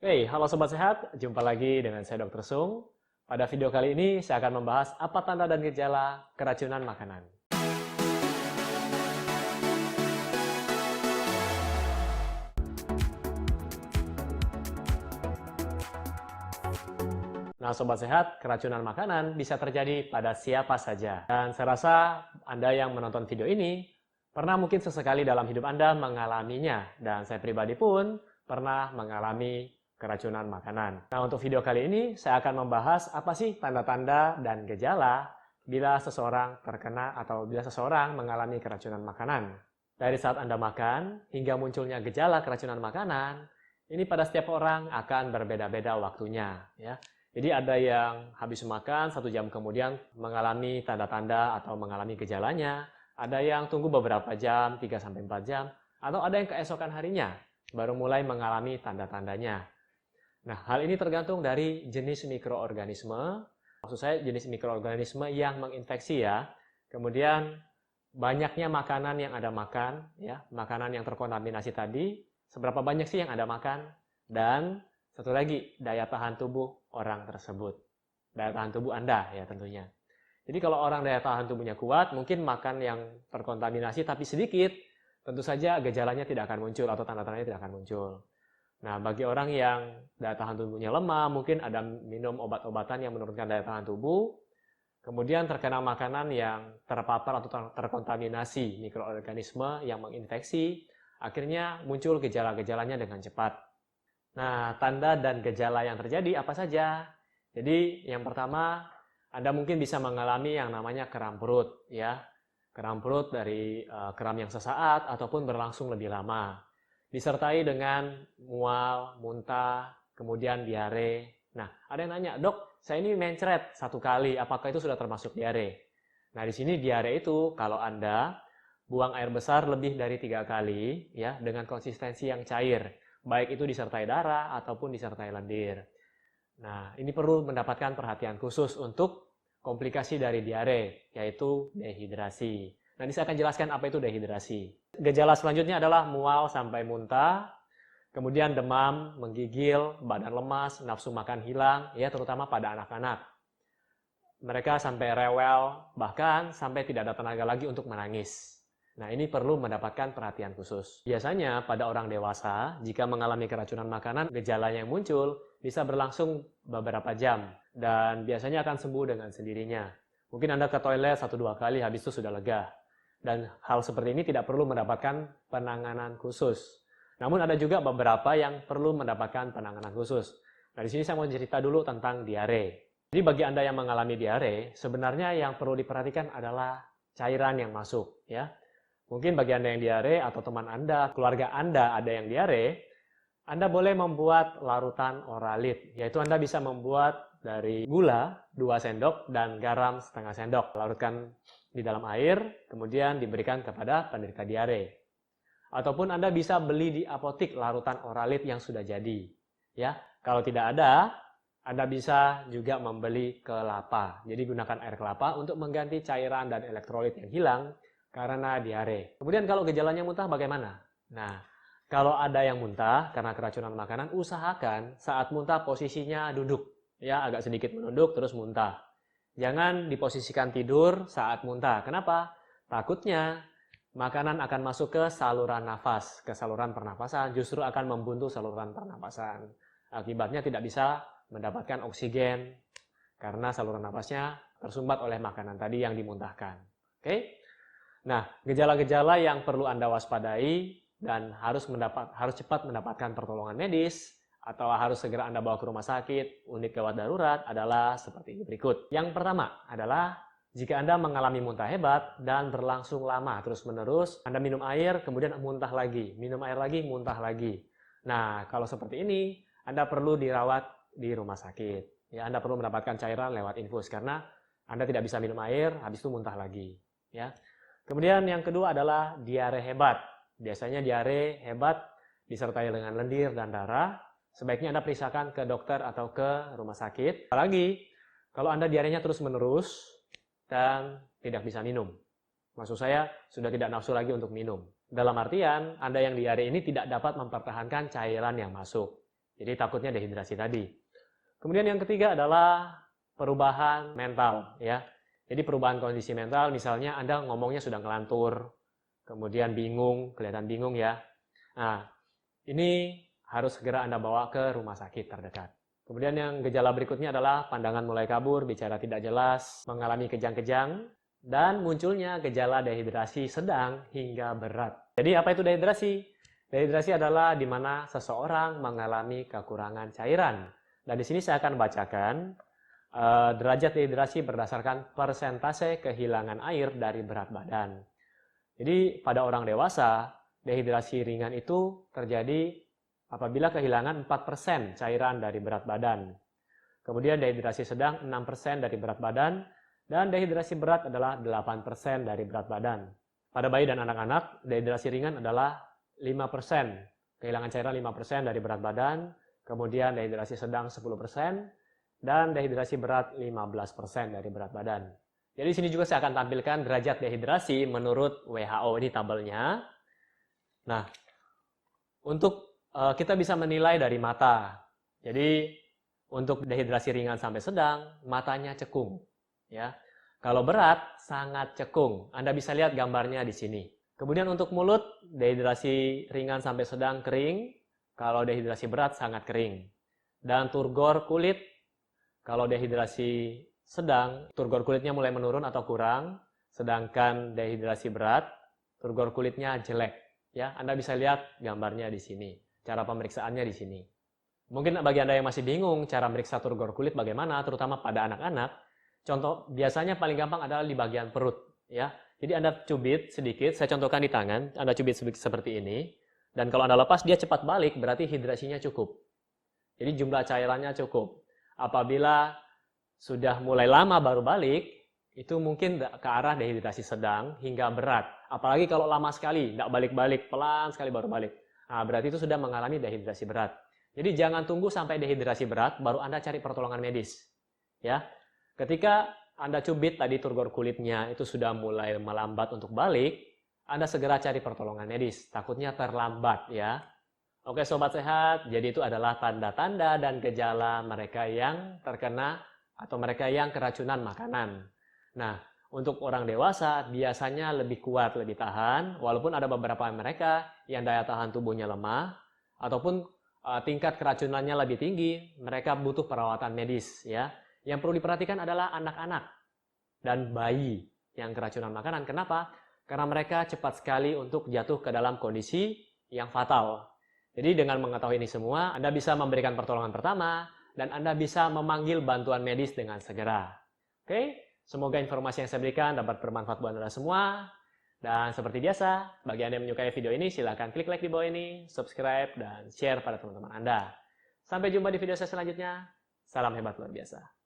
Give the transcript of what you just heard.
Hey, halo Sobat Sehat, jumpa lagi dengan saya Dr. Sung. Pada video kali ini saya akan membahas apa tanda dan gejala keracunan makanan. Nah Sobat Sehat, keracunan makanan bisa terjadi pada siapa saja. Dan saya rasa Anda yang menonton video ini pernah mungkin sesekali dalam hidup Anda mengalaminya. Dan saya pribadi pun pernah mengalami keracunan makanan. Nah, untuk video kali ini saya akan membahas apa sih tanda-tanda dan gejala bila seseorang terkena atau bila seseorang mengalami keracunan makanan. Dari saat Anda makan hingga munculnya gejala keracunan makanan, ini pada setiap orang akan berbeda-beda waktunya, ya. Jadi ada yang habis makan 1 jam kemudian mengalami tanda-tanda atau mengalami gejalanya, ada yang tunggu beberapa jam, 3-4 jam, atau ada yang keesokan harinya baru mulai mengalami tanda-tandanya. Nah, hal ini tergantung dari jenis mikroorganisme. Maksud saya jenis mikroorganisme yang menginfeksi ya. Kemudian banyaknya makanan yang Anda makan, ya, makanan yang terkontaminasi tadi, seberapa banyak sih yang Anda makan, dan satu lagi, daya tahan tubuh orang tersebut. Daya tahan tubuh Anda ya tentunya. Jadi kalau orang daya tahan tubuhnya kuat, mungkin makan yang terkontaminasi tapi sedikit, tentu saja gejalanya tidak akan muncul atau tanda-tandanya tidak akan muncul. Nah, bagi orang yang daya tahan tubuhnya lemah, mungkin ada minum obat-obatan yang menurunkan daya tahan tubuh, kemudian terkena makanan yang terpapar atau terkontaminasi mikroorganisme yang menginfeksi, akhirnya muncul gejala-gejalanya dengan cepat. Nah, tanda dan gejala yang terjadi apa saja? Jadi, yang pertama, Anda mungkin bisa mengalami yang namanya kram perut, ya. Kram perut dari kram yang sesaat ataupun berlangsung lebih lama. Disertai dengan mual, muntah, kemudian diare. Nah, ada yang nanya, "Dok, saya ini mencret 1 kali, apakah itu sudah termasuk diare?" Nah, di sini diare itu kalau Anda buang air besar lebih dari 3 kali, ya, dengan konsistensi yang cair, baik itu disertai darah ataupun disertai lendir. Nah, ini perlu mendapatkan perhatian khusus untuk komplikasi dari diare, yaitu dehidrasi. Nanti saya akan jelaskan apa itu dehidrasi. Gejala selanjutnya adalah mual sampai muntah, kemudian demam, menggigil, badan lemas, nafsu makan hilang, ya terutama pada anak-anak. Mereka sampai rewel, bahkan sampai tidak ada tenaga lagi untuk menangis. Nah, ini perlu mendapatkan perhatian khusus. Biasanya pada orang dewasa, jika mengalami keracunan makanan, gejala yang muncul bisa berlangsung beberapa jam dan biasanya akan sembuh dengan sendirinya. Mungkin Anda ke toilet 1-2 kali, habis itu sudah lega. Dan hal seperti ini tidak perlu mendapatkan penanganan khusus. Namun ada juga beberapa yang perlu mendapatkan penanganan khusus. Nah, di sini saya mau cerita dulu tentang diare. Jadi bagi Anda yang mengalami diare, sebenarnya yang perlu diperhatikan adalah cairan yang masuk, ya. Mungkin bagi Anda yang diare atau teman Anda, keluarga Anda ada yang diare, Anda boleh membuat larutan oralit, yaitu Anda bisa membuat dari gula 2 sendok dan garam setengah sendok. Larutkan di dalam air, kemudian diberikan kepada penderita diare. Ataupun Anda bisa beli di apotik larutan oralit yang sudah jadi. Ya, kalau tidak ada, Anda bisa juga membeli kelapa. Jadi gunakan air kelapa untuk mengganti cairan dan elektrolit yang hilang karena diare. Kemudian kalau gejalanya muntah bagaimana? Nah, kalau ada yang muntah karena keracunan makanan, usahakan saat muntah posisinya duduk. Ya, agak sedikit menunduk terus muntah. Jangan diposisikan tidur saat muntah. Kenapa? Takutnya makanan akan masuk ke saluran nafas, ke saluran pernapasan, justru akan membuntu saluran pernapasan. Akibatnya tidak bisa mendapatkan oksigen karena saluran nafasnya tersumbat oleh makanan tadi yang dimuntahkan. Oke? Nah, gejala-gejala yang perlu Anda waspadai dan harus cepat mendapatkan pertolongan medis atau harus segera Anda bawa ke rumah sakit, unit gawat darurat adalah seperti berikut. Yang pertama adalah jika Anda mengalami muntah hebat dan berlangsung lama terus-menerus, Anda minum air, kemudian muntah lagi, minum air lagi, muntah lagi. Nah, kalau seperti ini, Anda perlu dirawat di rumah sakit. Ya, Anda perlu mendapatkan cairan lewat infus karena Anda tidak bisa minum air, habis itu muntah lagi. Ya. Kemudian yang kedua adalah diare hebat. Biasanya diare hebat disertai dengan lendir dan darah. Sebaiknya Anda periksakan ke dokter atau ke rumah sakit. Apalagi kalau Anda diarenya terus-menerus dan tidak bisa minum. Maksud saya sudah tidak nafsu lagi untuk minum. Dalam artian Anda yang diare ini tidak dapat mempertahankan cairan yang masuk. Jadi takutnya dehidrasi tadi. Kemudian yang ketiga adalah perubahan mental, ya. Jadi perubahan kondisi mental, misalnya Anda ngomongnya sudah ngelantur, kemudian bingung, kelihatan bingung ya. Nah, ini harus segera Anda bawa ke rumah sakit terdekat. Kemudian yang gejala berikutnya adalah pandangan mulai kabur, bicara tidak jelas, mengalami kejang-kejang, dan munculnya gejala dehidrasi sedang hingga berat. Jadi apa itu dehidrasi? Dehidrasi adalah di mana seseorang mengalami kekurangan cairan. Dan di sini saya akan bacakan derajat dehidrasi berdasarkan persentase kehilangan air dari berat badan. Jadi pada orang dewasa, dehidrasi ringan itu terjadi apabila kehilangan 4% cairan dari berat badan. Kemudian dehidrasi sedang 6% dari berat badan, dan dehidrasi berat adalah 8% dari berat badan. Pada bayi dan anak-anak, dehidrasi ringan adalah 5%. Kehilangan cairan 5% dari berat badan, kemudian dehidrasi sedang 10%, dan dehidrasi berat 15% dari berat badan. Jadi di sini juga saya akan tampilkan derajat dehidrasi menurut WHO, ini tabelnya. Nah, untuk kita bisa menilai dari mata. Jadi untuk dehidrasi ringan sampai sedang, matanya cekung. Ya, kalau berat sangat cekung. Anda bisa lihat gambarnya di sini. Kemudian untuk mulut, dehidrasi ringan sampai sedang kering. Kalau dehidrasi berat sangat kering. Dan turgor kulit, kalau dehidrasi sedang, turgor kulitnya mulai menurun atau kurang. Sedangkan dehidrasi berat, turgor kulitnya jelek. Ya, Anda bisa lihat gambarnya di sini. Cara pemeriksaannya di sini. Mungkin bagi Anda yang masih bingung cara meriksa turgor kulit bagaimana, terutama pada anak-anak. Contoh biasanya paling gampang adalah di bagian perut, ya. Jadi Anda cubit sedikit, saya contohkan di tangan, Anda cubit seperti ini, dan kalau Anda lepas dia cepat balik, berarti hidrasinya cukup. Jadi jumlah cairannya cukup. Apabila sudah mulai lama baru balik, itu mungkin ke arah dehidrasi sedang hingga berat. Apalagi kalau lama sekali, tidak balik-balik, pelan sekali baru balik. Nah, berarti itu sudah mengalami dehidrasi berat. Jadi jangan tunggu sampai dehidrasi berat, baru Anda cari pertolongan medis. Ya. Ketika Anda cubit tadi turgor kulitnya itu sudah mulai melambat untuk balik, Anda segera cari pertolongan medis. Takutnya terlambat ya. Oke sobat sehat, jadi itu adalah tanda-tanda dan gejala mereka yang terkena atau mereka yang keracunan makanan. Nah, untuk orang dewasa biasanya lebih kuat, lebih tahan, walaupun ada beberapa mereka yang daya tahan tubuhnya lemah, ataupun tingkat keracunannya lebih tinggi, mereka butuh perawatan medis ya. Yang perlu diperhatikan adalah anak-anak dan bayi yang keracunan makanan. Kenapa? Karena mereka cepat sekali untuk jatuh ke dalam kondisi yang fatal. Jadi dengan mengetahui ini semua, Anda bisa memberikan pertolongan pertama dan Anda bisa memanggil bantuan medis dengan segera. Oke, semoga informasi yang saya berikan dapat bermanfaat buat Anda semua. Dan seperti biasa, bagi Anda yang menyukai video ini, silakan klik like di bawah ini, subscribe, dan share pada teman-teman Anda. Sampai jumpa di video saya selanjutnya. Salam hebat luar biasa.